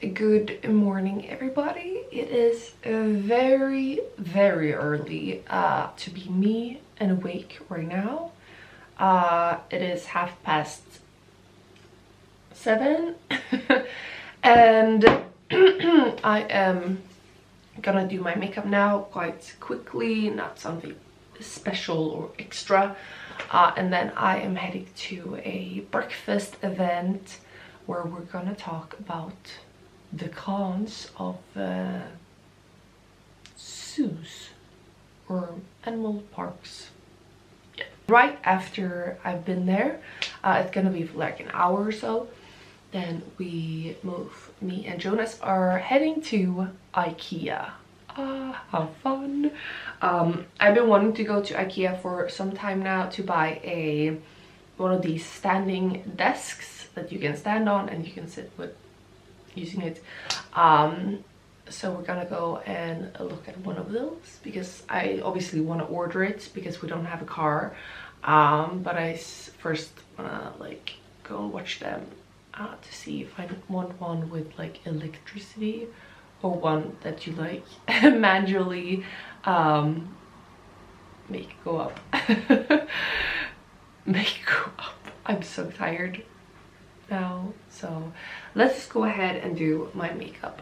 Good morning, everybody. It is very early to be me and awake right now. It is 7:30 and I am gonna do my makeup now quite quickly, not something special or extra, and then I am heading to a breakfast event where we're gonna talk about the cons of zoos or animal parks. Yeah. Right after I've been there, it's gonna be for like an hour or so, then me and Jonas are heading to IKEA. How fun. I've been wanting to go to IKEA for some time now to buy one of these standing desks that you can stand on and you can sit with using it. So we're gonna go and look at one of those because I obviously want to order it because we don't have a car, but I first wanna like go and watch them to see if I want one with like electricity or one that you like manually make go up. Make go up. I'm so tired now, so let's just go ahead and do my makeup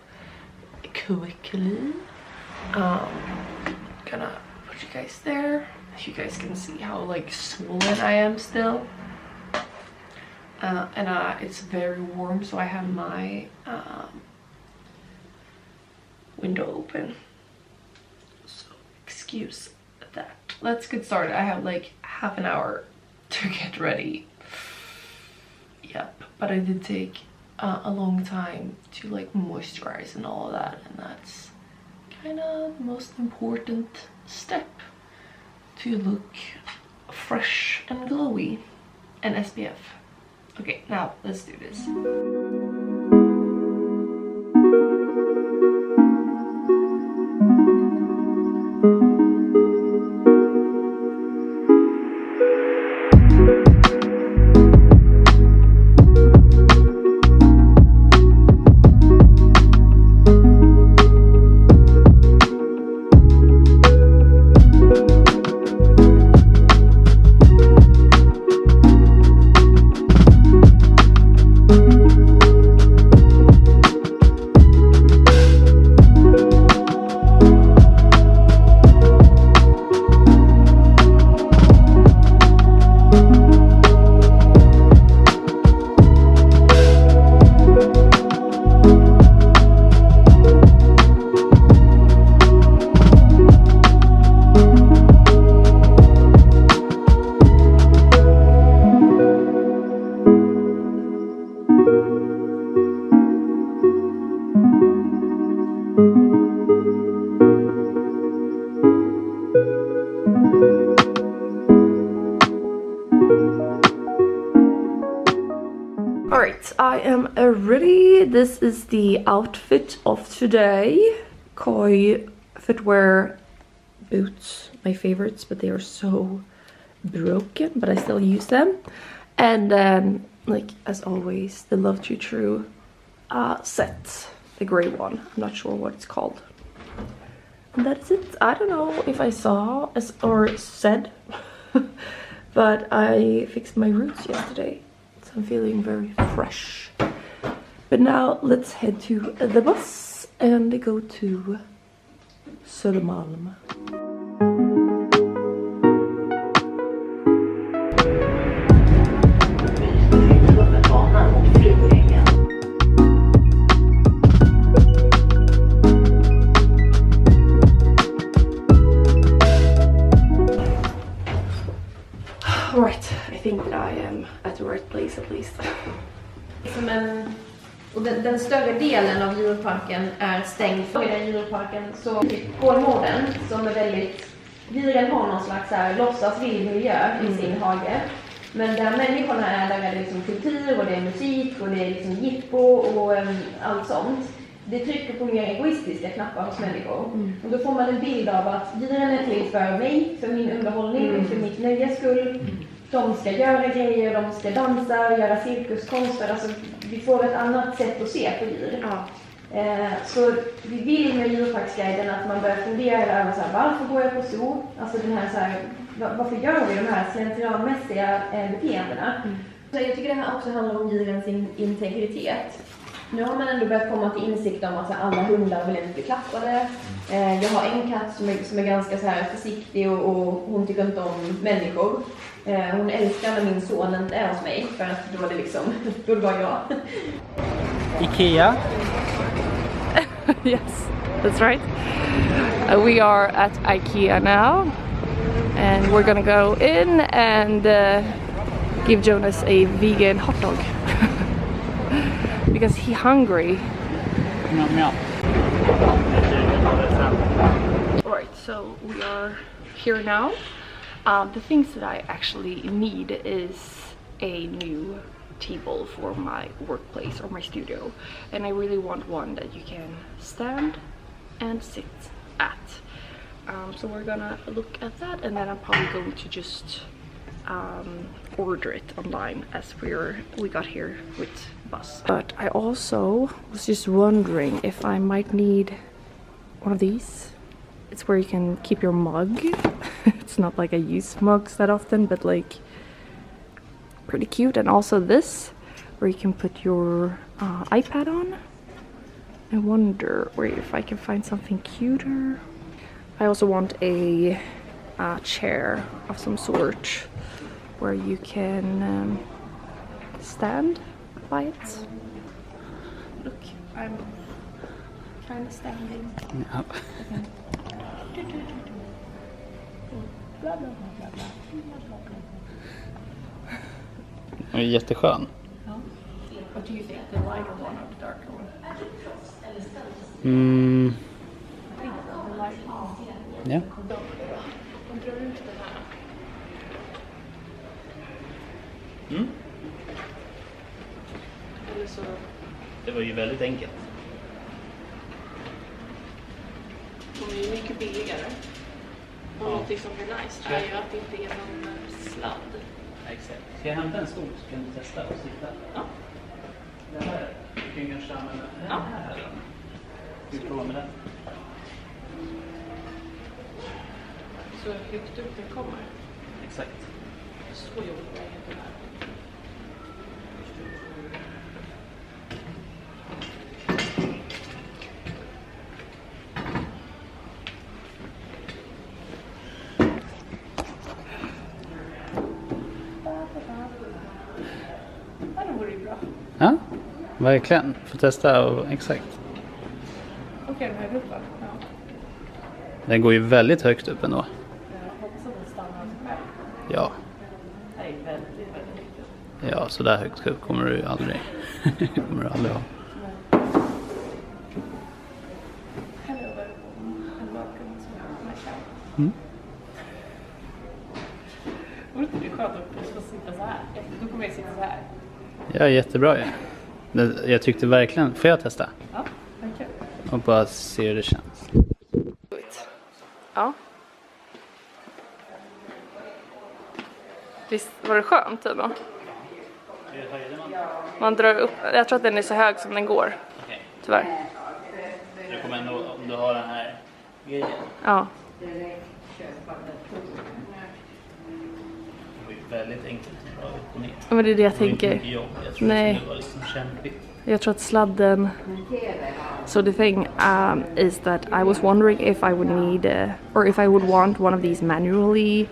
quickly. Gonna put you guys there. You guys can see how like swollen I am still, and it's very warm, so I have my window open, so excuse that. Let's get started. I have like half an hour to get ready. Yep, but I did take a long time to like moisturize and all of that, and that's kind of the most important step to look fresh and glowy, and SPF. Okay, now let's do this. Alright, I am ready. This is the outfit of today. Koi footwear boots, my favorites, but they are so broken, but I still use them. And then, like as always, the Love True True set, the gray one. I'm not sure what it's called. And that is it. I don't know if I saw or said, but I fixed my roots yesterday. I'm feeling very fresh. But now let's head to the bus and go to Södermalm. Alright, I think that I am at the right place at least. Och den större delen av djurparken är stängd för den djurparken, så Kolmården som är väldigt, djuren har någon slags låtsas vild miljö i sin hage, men där människorna är, där är det liksom kultur och det är musik och det är liksom jippo och allt sånt. Det trycker på mer egoistiska knappar hos människor. Och då får man en bild av att djuren är till för mig, för min underhållning, för mitt nöjes skull. De ska göra grejer, de ska dansa, göra cirkuskonster. Alltså, vi får ett annat sätt att se på djur. Ja. Så vi vill med djurparksguiden att man börjar fundera över så här, varför går jag på zoo? Alltså den här, så här, varför gör vi de här slentrianmässiga beteendena? Så jag tycker det här också handlar om djurens integritet. Nu har man ändå börjat komma till insikt om att alla hundar vill inte bli klappade. Jag har en katt som är ganska så här försiktig och hon tycker inte om människor. Hon älskar när min son inte är hos mig för att då var det liksom, då var jag. IKEA. Yes, that's right. We are at IKEA now, and we're gonna go in and give Jonas a vegan hot dog because he's hungry. Alright, so we are here now. The things that I actually need is a new table for my workplace or my studio, and I really want one that you can stand and sit at. So we're gonna look at that, and then I'm probably going to just order it online as we got here with bus. But I also was just wondering if I might need one of these. It's where you can keep your mug. It's not like I use mugs that often, but like pretty cute. And also this, where you can put your iPad on. I wonder if I can find something cuter. I also want a chair of some sort where you can stand by it. Look, I'm kind of standing. Ja. Bla, bla, bla, bla, bla, bla. Den är jätteskön. What do you think? The lighter one or the darker one? Mm. I think the lighter one. Ja. De drar ut den här. Mm. Eller så... Det var ju väldigt enkelt. De är ju mycket billigare. Och Ja. någonting som blir nice är ju att det inte är någon sladd. Exakt. Ska jag hämta en stol så kan du testa och sitta? Ja. Det här. Du kan kanske använda den här. Ska vi prova med den? Så högt upp den kommer. Exakt. Så jobbigt är det här. Ja, det vore ju bra. Ja, verkligen. Får testa och exakt. Okej, den här gruppen. Ja. Den går ju väldigt högt upp ändå. Jag hoppas att den stannar av sig själv. Ja. Det är väldigt, väldigt viktigt. Ja, så där högt upp kommer du ju aldrig. Kommer du aldrig ha. Hello everyone and welcome to my channel. Mm. Vore inte det skönt att få sitta så här? Då kommer jag sitta så här. Ja, jättebra ju. Jag tyckte verkligen. Får jag testa? Ja, okej. Och bara se hur det känns. Ja. Visst var det skönt ändå? Man drar upp. Jag tror att den är så hög som den går. Okej. Tyvärr. Du kommer ändå, om du har den här grejen. Ja. Det är väldigt enkelt att dra upp och ner. Men det är det jag Det var inte tänker. mycket jobb. Jag tror Nej. det skulle vara liksom kämpigt. Jag tror att sladden. So the thing is that I was wondering if I would need or if I would want one of these manually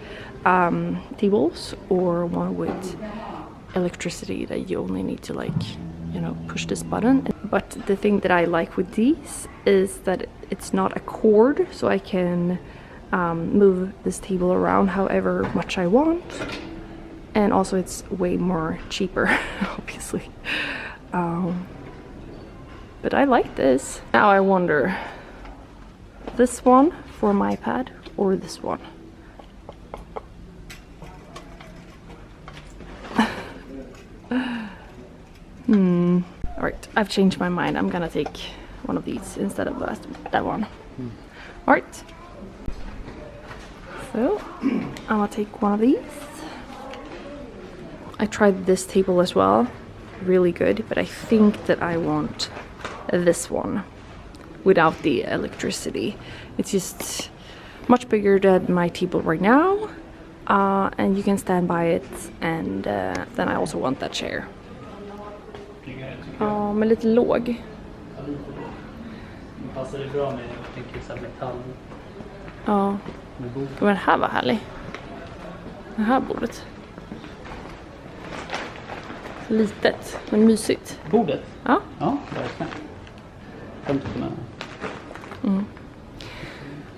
tables or one with electricity that you only need to push this button. But the thing that I like with these is that it's not a cord, so I can move this table around however much I want. And also it's way more cheaper, obviously. But I like this. Now I wonder, this one for my pad or this one? Alright, I've changed my mind. I'm gonna take one of these instead of that one. Alright. So, I'm gonna take one of these. I tried this table as well. Really good, but I think that I want this one without the electricity. It's just much bigger than my table right now, and you can stand by it, and then I also want that chair. Ja, men lite låg. Passar det bra med, jag tänker så här metall. Ja. Med bord. Men den här var härlig. Det här bordet. Litet, men mysigt. Bordet? Ja. Ja, verkligen.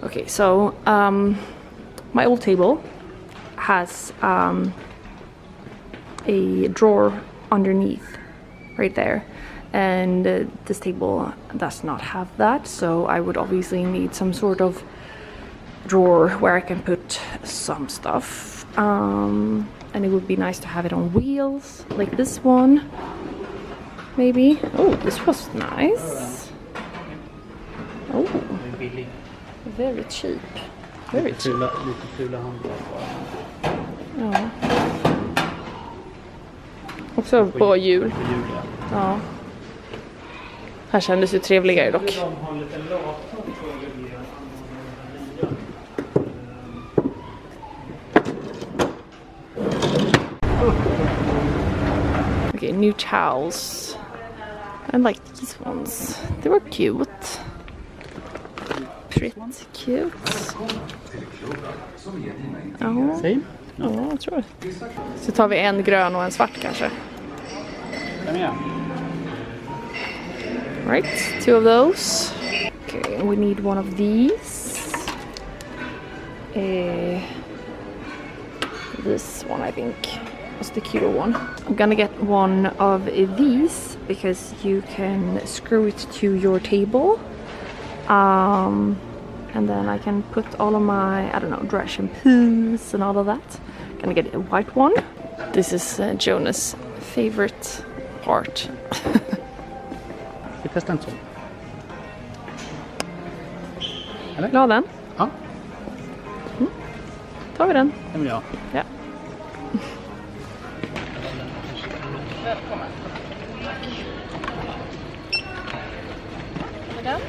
Okay, so my old table has a drawer underneath right there, and this table does not have that, so I would obviously need some sort of drawer where I can put some stuff, and it would be nice to have it on wheels like this one, maybe. Oh, this was nice. Oh, very cheap. Very cheap. Lite fula handlar bara. Ja. Också på jul. På jul, ja. Ja. Här kändes ju trevligare dock. De har en liten lator för att reglera Okay, new towels. I like these ones. They were cute. Pretty cute. Ja, Säg. ja, jag tror det. Så tar vi en grön och en svart kanske. Kom igen. Right, two of those. Okay, and we need one of these. This one I think was the cuter one. I'm gonna get one of these because you can screw it to your table. And then I can put all of my, I don't know, dry shampoos and all of that. Gonna get a white one. This is Jonas' favorite part. Vi testar en sån. Vill du ha den? Ja. Tar vi den? Det vill jag. Ja. Välkommen. Den?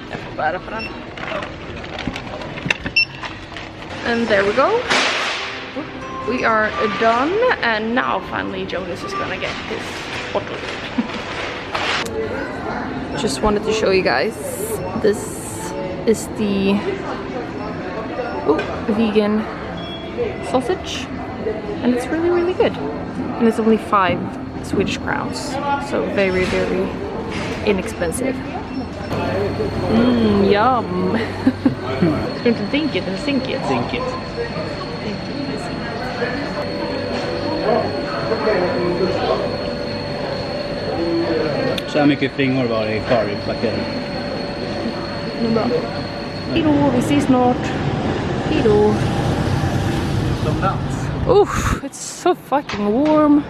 Jag får bära på den. And there we go. We are done, and now finally Jonas is gonna get his bottle. Just wanted to show you guys. This is the vegan sausage, and it's really, really good. And it's only 5 Swedish crowns, so very, very inexpensive. Yum! Ska du inte dinka it, den stinker. Zinkigt. Så här mycket flingor var det kvar i paketen. Bra. Hejdå, vi ses snart. Hejdå. Utomlands. Oof, it's so fucking warm.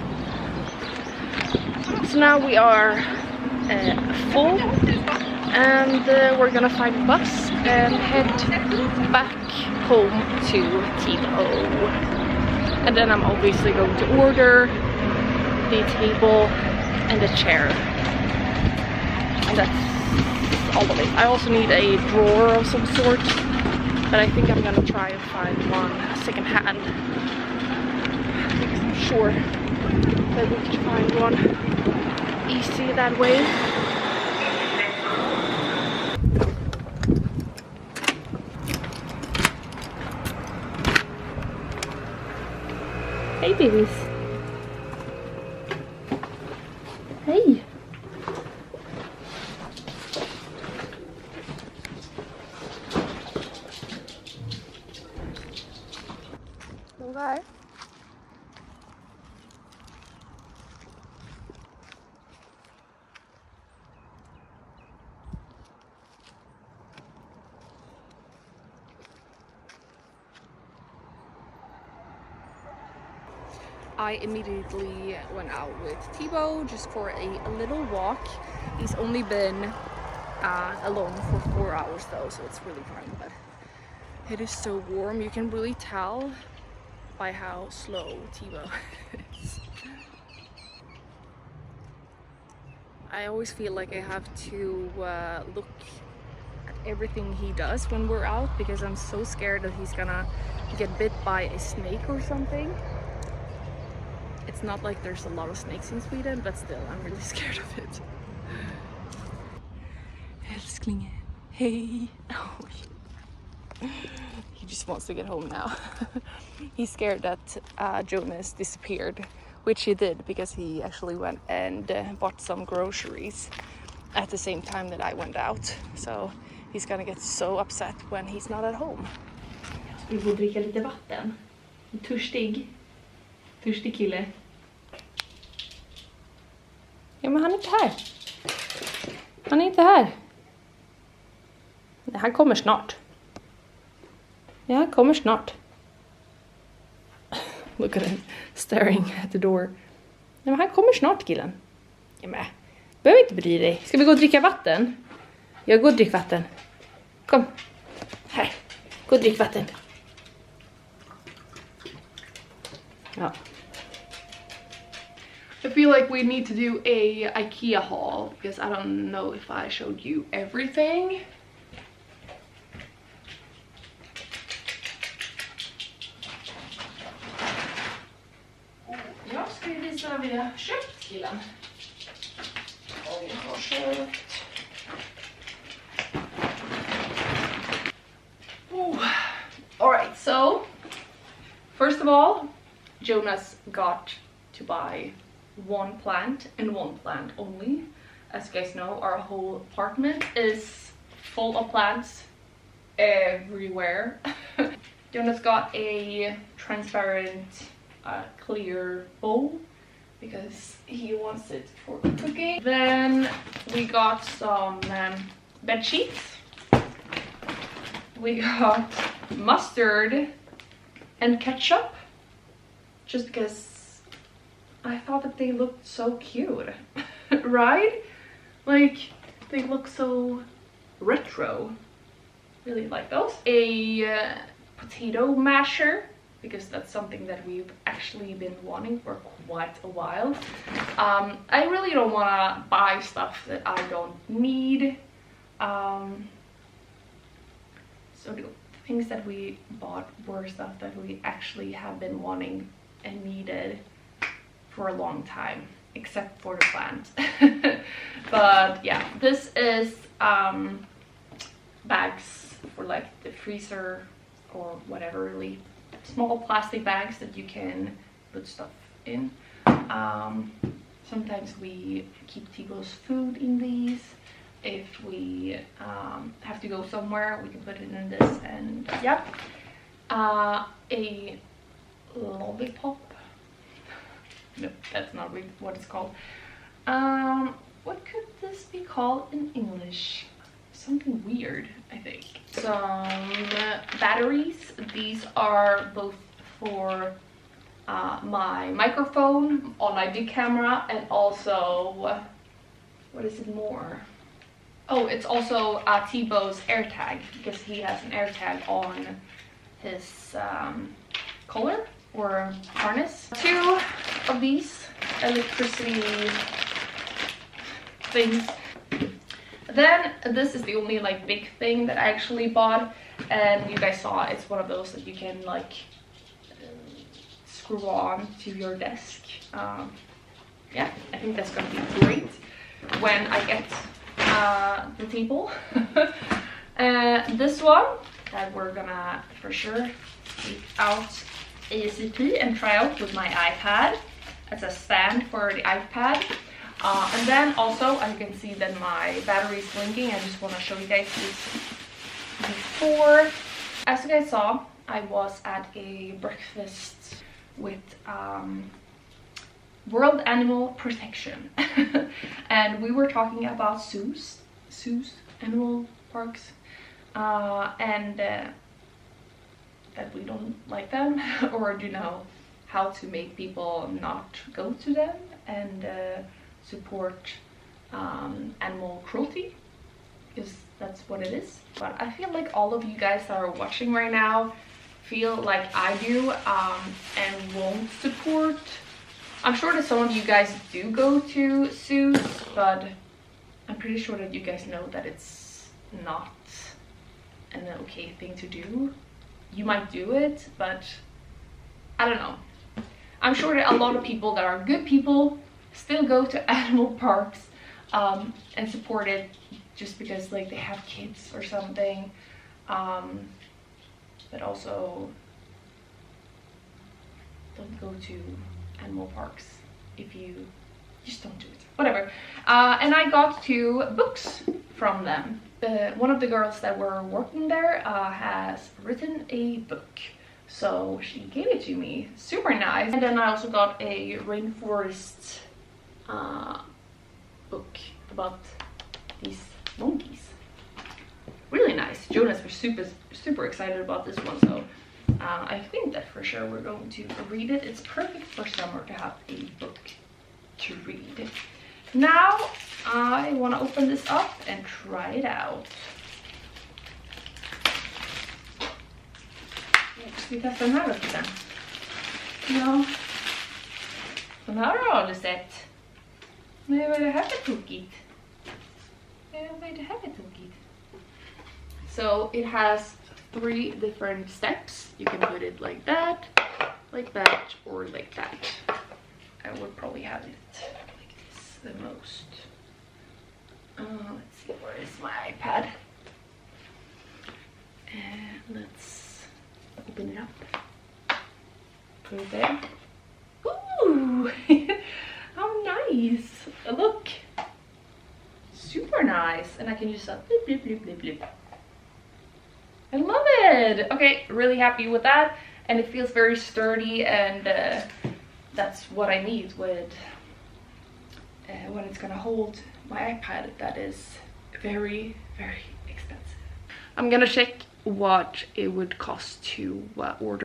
So now we are full, and we're gonna find a bus and head back home to Timo. And then I'm obviously going to order the table and the chair. And that's all of it. I also need a drawer of some sort, but I think I'm gonna try and find one second hand, because I'm sure that we can find one easy that way. Hey babies. Hey. Okay. I immediately went out with Thibaut just for a little walk. He's only been alone for 4 hours though, so it's really fine. But It is so warm, you can really tell by how slow Timo is. I always feel like I have to look at everything he does when we're out because I'm so scared that he's gonna get bit by a snake or something. It's not like there's a lot of snakes in Sweden, but still, I'm really scared of it. Älsklingen, hey! Oh. He just wants to get home now. He's scared that Jonas disappeared, which he did because he actually went and bought some groceries at the same time that I went out. So he's gonna get so upset when he's not at home. Vi får dricka lite vatten. Törstig kille. Ja, men han är inte här. Han är inte här. Han kommer snart. Ja, han kommer snart. Look at him staring at the door. Ja, men han kommer snart, killen. Ja, men behöver inte bry dig. Ska vi gå och dricka vatten? Jag går och drick vatten. Kom. Här. Gå och drick vatten. Ja. I feel like we need to do a IKEA haul because I don't know if I showed you everything. Jag ska ju visa vad vi har köpt, killen. Och vi har köpt... Alright, so first of all, Jonas got to buy one plant and one plant only. As you guys know, our whole apartment is full of plants everywhere. Jonas got a transparent clear bowl because he wants it for cooking. Then we got some bed sheets. We got mustard and ketchup just because I thought that they looked so cute. Right? Like, they look so retro. Really like those. A potato masher, because that's something that we've actually been wanting for quite a while. I really don't want to buy stuff that I don't need. So the things that we bought were stuff that we actually have been wanting and needed for a long time, except for the plant. But yeah, this is bags for like the freezer or whatever, really small plastic bags that you can put stuff in. Sometimes we keep Tigo's food in these. If we have to go somewhere, we can put it in this. And yeah, a lollipop. No, that's not really what it's called. What could this be called in English? Something weird, I think. Some batteries. These are both for my microphone on my big camera, and also, what is it more? Oh, it's also Tibo's AirTag, because he has an AirTag on his collar or harness. 2 of these electricity things. Then this is the only like big thing that I actually bought, and you guys saw it's one of those that you can like screw on to your desk. Yeah, I think that's gonna be great when I get the table. This one that we're gonna for sure take out ASAP and try out with my iPad. It's a stand for the iPad. And then also, as you can see that my battery is blinking. I just want to show you guys this before. As you guys saw, I was at a breakfast with World Animal Protection. And we were talking about zoos, animal parks, and that we don't like them, or do know how to make people not go to them, and support animal cruelty, because that's what it is. But I feel like all of you guys that are watching right now feel like I do, and won't support. I'm sure that some of you guys do go to zoos, but I'm pretty sure that you guys know that it's not an okay thing to do. You might do it, but I don't know. I'm sure that a lot of people that are good people still go to animal parks and support it just because like they have kids or something. But also don't go to animal parks if you just don't do it. Whatever. And I got 2 books from them. One of the girls that were working there has written a book. So she gave it to me. Super nice. And then I also got a rainforest book about these monkeys. Really nice. Jonas was super excited about this one, so I think that for sure we're going to read it. It's perfect for summer to have a book to read. Now I want to open this up and try it out. Ska vi testa den här också sen? Ja. Den här har jag aldrig sett. Nej, vad är det här för tokigt? Vad är det här för tokigt? So it has 3 different steps. You can put it like that, or like that. I would probably have it like this the most. Let's see, where is my iPad? And let's open it up. Put it there. Ooh! How nice! Look! Super nice! And I can just blip, blip, blip, blip, blip. I love it! Okay, really happy with that. And it feels very sturdy, and that's what I need with when it's gonna hold my iPad that is very, very expensive. I'm gonna check what it would cost to order